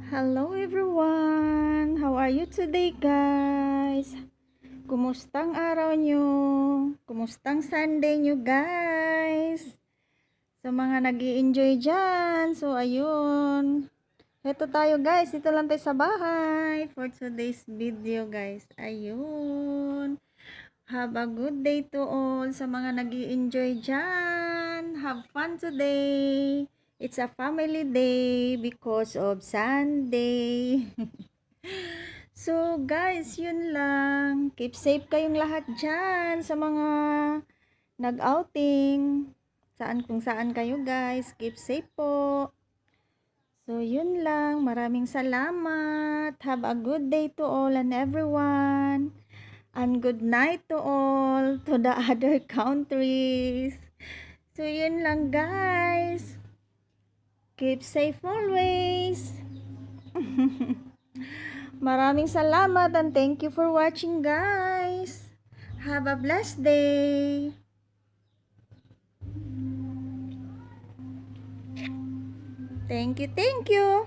Hello everyone! How are you today guys? Kumustang araw nyo? Kumustang Sunday nyo guys? Sa mga nag-i-enjoy dyan. So ayun. Ito tayo guys. Ito lang tayo sa bahay for today's video guys. Ayun. Have a good day to all sa mga nag-i-enjoy dyan. Have fun today. It's a family day because of Sunday. So guys, yun lang. Keep safe kayong lahat dyan sa mga nag-outing. Kung saan kayo guys. Keep safe po. So yun lang. Maraming salamat. Have a good day to all and everyone. And good night to all to the other countries. So yun lang guys. Keep safe always. Maraming salamat and thank you for watching guys. Have a blessed day. Thank you, thank you.